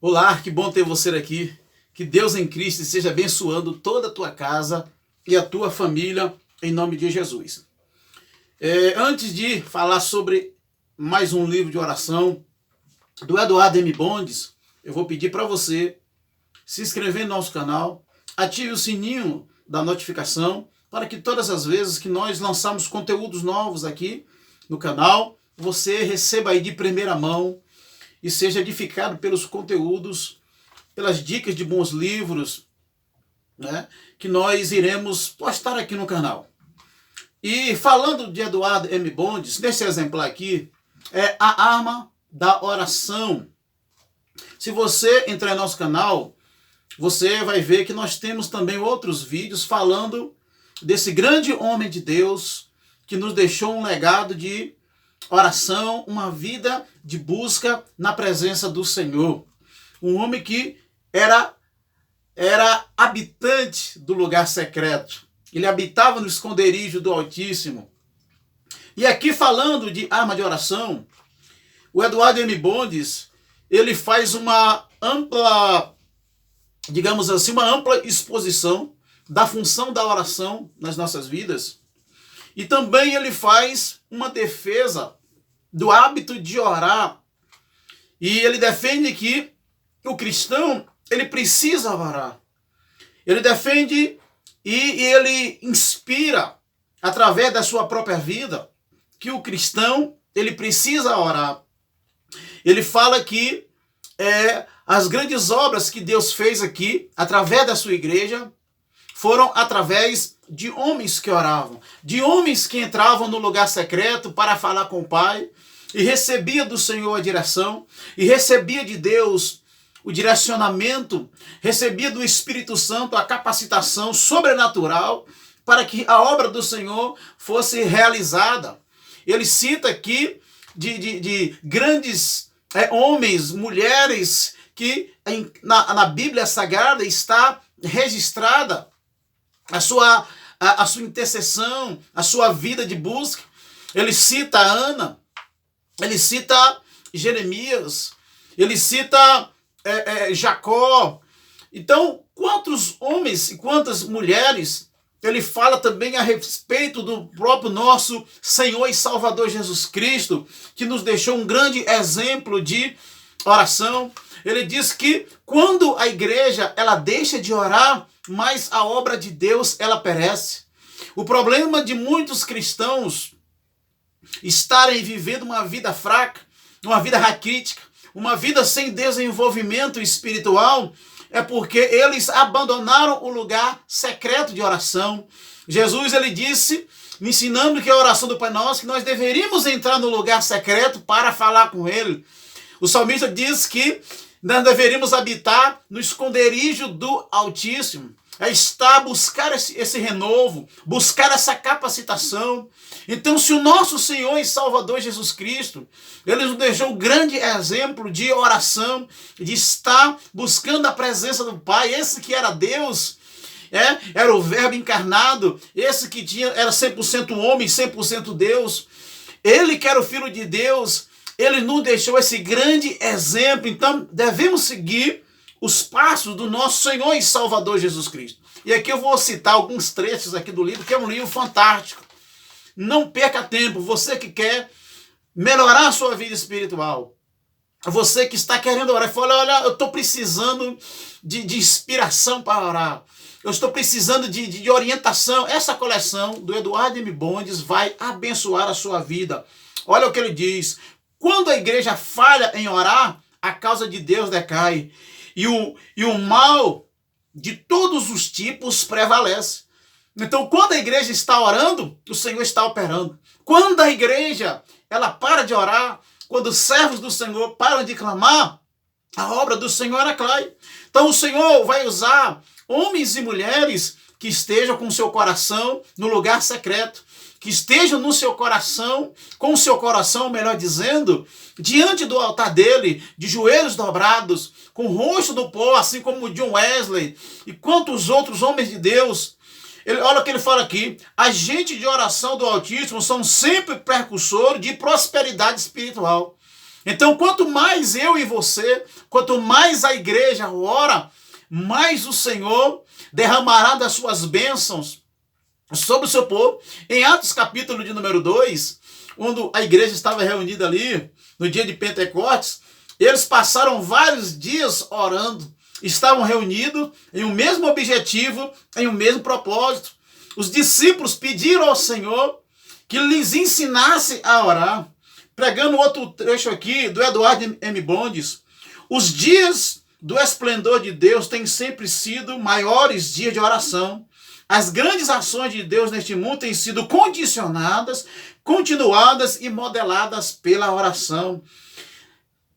Olá, que bom ter você aqui. Que Deus em Cristo esteja abençoando toda a tua casa e a tua família, em nome de Jesus. Antes de falar sobre mais um livro de oração do Eduardo M. Bondes, eu vou pedir para você se inscrever no nosso canal, ative o sininho da notificação, para que todas as vezes que nós lançamos conteúdos novos aqui no canal, você receba aí de primeira mão e seja edificado pelos conteúdos, pelas dicas de bons livros, né, que nós iremos postar aqui no canal. E falando de Eduardo M. Bondes, nesse exemplar aqui, é a arma da oração. Se você entrar em nosso canal, você vai ver que nós temos também outros vídeos falando desse grande homem de Deus que nos deixou um legado de oração, uma vida de busca na presença do Senhor. Um homem que era habitante do lugar secreto. Ele habitava no esconderijo do Altíssimo. E aqui falando de arma de oração, o Eduardo M. Bondes, ele faz uma ampla, digamos assim, uma ampla exposição da função da oração nas nossas vidas. E também ele faz uma defesa do hábito de orar. E ele defende que o cristão, ele precisa orar. Ele defende e ele inspira, através da sua própria vida, que o cristão, ele precisa orar. Ele fala que as grandes obras que Deus fez aqui, através da sua igreja, foram através de homens que oravam, de homens que entravam no lugar secreto para falar com o Pai, e recebia do Senhor a direção, e recebia de Deus o direcionamento, recebia do Espírito Santo a capacitação sobrenatural para que a obra do Senhor fosse realizada. Ele cita aqui de grandes homens, mulheres, que na Bíblia Sagrada está registrada a sua intercessão, a sua vida de busca. Ele cita Ana, ele cita Jeremias, ele cita Jacó. Então, quantos homens e quantas mulheres ele fala também a respeito do próprio nosso Senhor e Salvador Jesus Cristo, que nos deixou um grande exemplo de oração. Ele diz que quando a igreja ela deixa de orar, mas a obra de Deus ela perece. O problema de muitos cristãos estarem vivendo uma vida fraca, uma vida raquítica, uma vida sem desenvolvimento espiritual, é porque eles abandonaram o lugar secreto de oração. Jesus, ele disse, me ensinando que a oração do Pai Nosso, que nós deveríamos entrar no lugar secreto para falar com Ele. O salmista diz que nós deveríamos habitar no esconderijo do Altíssimo. É estar, buscar esse renovo, buscar essa capacitação. Então, se o nosso Senhor e Salvador Jesus Cristo, ele nos deixou um grande exemplo de oração, de estar buscando a presença do Pai, esse que era Deus, era o Verbo encarnado, esse que era 100% homem, 100% Deus, ele que era o Filho de Deus, ele nos deixou esse grande exemplo. Então, devemos seguir os passos do nosso Senhor e Salvador Jesus Cristo. E aqui eu vou citar alguns trechos aqui do livro, que é um livro fantástico. Não perca tempo, você que quer melhorar a sua vida espiritual, você que está querendo orar, fala, olha, eu estou precisando de inspiração para orar, eu estou precisando de orientação. Essa coleção do Eduardo M. Bondes vai abençoar a sua vida. Olha o que ele diz: quando a igreja falha em orar, a causa de Deus decai, e o mal de todos os tipos prevalece. Então, quando a igreja está orando, o Senhor está operando. Quando a igreja ela para de orar, quando os servos do Senhor param de clamar, a obra do Senhor cai. Então, o Senhor vai usar homens e mulheres que estejam com o seu coração no lugar secreto, que estejam no seu coração, com o seu coração, melhor dizendo, diante do altar dele, de joelhos dobrados, com o rosto no pó, assim como o John Wesley e quantos outros homens de Deus. Olha o que ele fala aqui: agentes de oração do Altíssimo são sempre precursores de prosperidade espiritual. Então, quanto mais eu e você, quanto mais a igreja ora, mais o Senhor derramará das suas bênçãos sobre o seu povo. Em Atos capítulo de número 2, quando a igreja estava reunida ali, no dia de Pentecostes, eles passaram vários dias orando, estavam reunidos em um mesmo objetivo, em um mesmo propósito. Os discípulos pediram ao Senhor que lhes ensinasse a orar. Pregando outro trecho aqui do Eduardo M. Bondes, os dias do esplendor de Deus têm sempre sido maiores dias de oração. As grandes ações de Deus neste mundo têm sido condicionadas, continuadas e modeladas pela oração.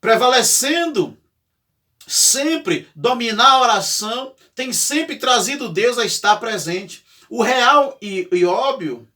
Prevalecendo sempre, dominar a oração tem sempre trazido Deus a estar presente. O real e óbvio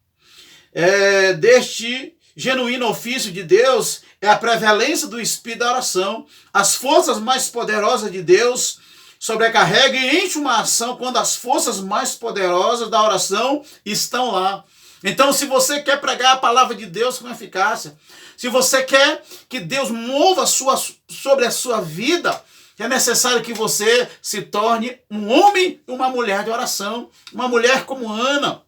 deste genuíno ofício de Deus é a prevalência do Espírito da oração. As forças mais poderosas de Deus sobrecarregam e enchem uma ação quando as forças mais poderosas da oração estão lá. Então, se você quer pregar a palavra de Deus com eficácia, se você quer que Deus mova sobre a sua vida, é necessário que você se torne um homem e uma mulher de oração. Uma mulher como Ana.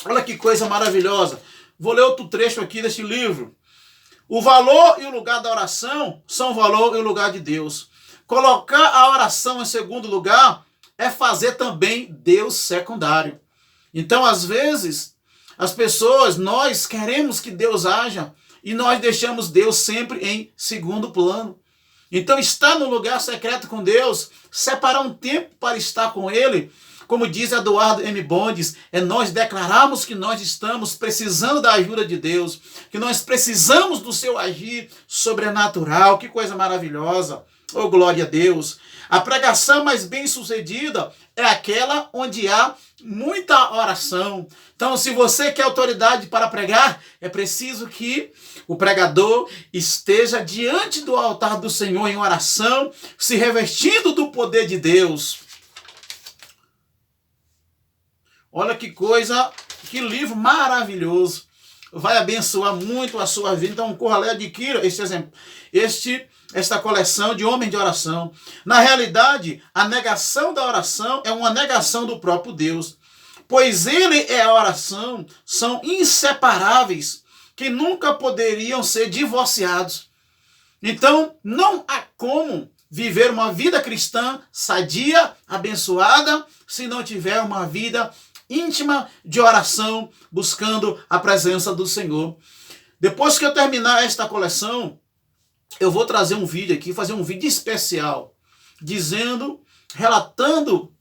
Olha que coisa maravilhosa. Vou ler outro trecho aqui deste livro. O valor e o lugar da oração são o valor e o lugar de Deus. Colocar a oração em segundo lugar é fazer também Deus secundário. Então, às vezes, as pessoas, nós queremos que Deus haja e nós deixamos Deus sempre em segundo plano. Então, estar no lugar secreto com Deus, separar um tempo para estar com Ele, como diz Eduardo M. Bondes, é nós declararmos que nós estamos precisando da ajuda de Deus, que nós precisamos do seu agir sobrenatural. Que coisa maravilhosa. Oh, glória a Deus. A pregação mais bem sucedida é aquela onde há muita oração. Então, se você quer autoridade para pregar, é preciso que o pregador esteja diante do altar do Senhor em oração, se revestindo do poder de Deus. Olha que coisa, que livro maravilhoso. Vai abençoar muito a sua vida. Então, corra lá e adquira este exemplo, esta coleção de homens de oração. Na realidade, a negação da oração é uma negação do próprio Deus. Pois Ele e a oração são inseparáveis, que nunca poderiam ser divorciados. Então, não há como viver uma vida cristã sadia, abençoada, se não tiver uma vida íntima de oração, buscando a presença do Senhor. Depois que eu terminar esta coleção, eu vou trazer um vídeo aqui, fazer um vídeo especial, relatando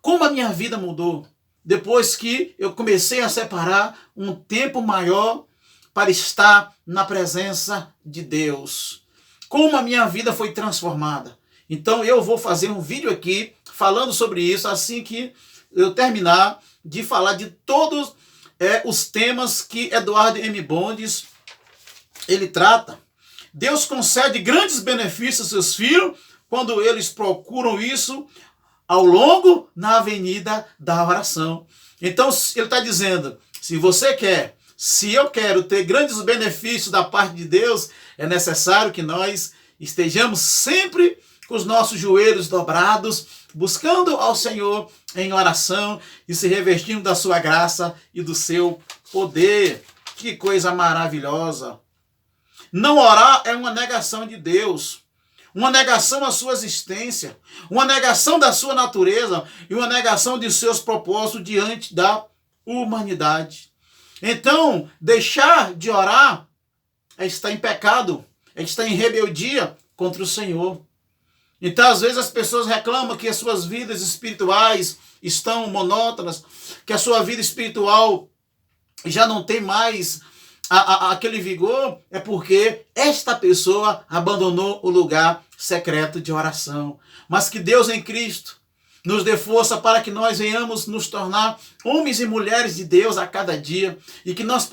como a minha vida mudou, depois que eu comecei a separar um tempo maior para estar na presença de Deus. Como a minha vida foi transformada. Então eu vou fazer um vídeo aqui, falando sobre isso, assim que eu terminar de falar de todos os temas que Eduardo M. Bondes ele trata. Deus concede grandes benefícios aos seus filhos quando eles procuram isso ao longo na avenida da oração. Então ele está dizendo, se eu quero ter grandes benefícios da parte de Deus, é necessário que nós estejamos sempre com os nossos joelhos dobrados, buscando ao Senhor em oração e se revestindo da sua graça e do seu poder. Que coisa maravilhosa! Não orar é uma negação de Deus, uma negação à sua existência, uma negação da sua natureza e uma negação de seus propósitos diante da humanidade. Então, deixar de orar é estar em pecado, é estar em rebeldia contra o Senhor. Então, às vezes, as pessoas reclamam que as suas vidas espirituais estão monótonas, que a sua vida espiritual já não tem mais aquele vigor, é porque esta pessoa abandonou o lugar secreto de oração. Mas que Deus em Cristo nos dê força para que nós venhamos nos tornar homens e mulheres de Deus a cada dia e que nós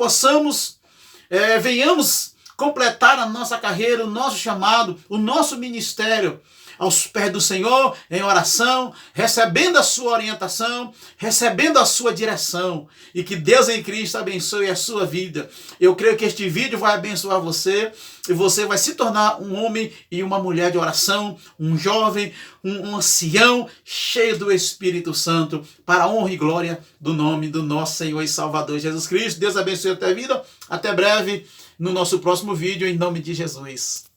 venhamos completar a nossa carreira, o nosso chamado, o nosso ministério aos pés do Senhor, em oração, recebendo a sua orientação, recebendo a sua direção, e que Deus em Cristo abençoe a sua vida. Eu creio que este vídeo vai abençoar você, e você vai se tornar um homem e uma mulher de oração, um jovem, um ancião cheio do Espírito Santo, para a honra e glória do nome do nosso Senhor e Salvador Jesus Cristo. Deus abençoe a tua vida. Até breve no nosso próximo vídeo, em nome de Jesus.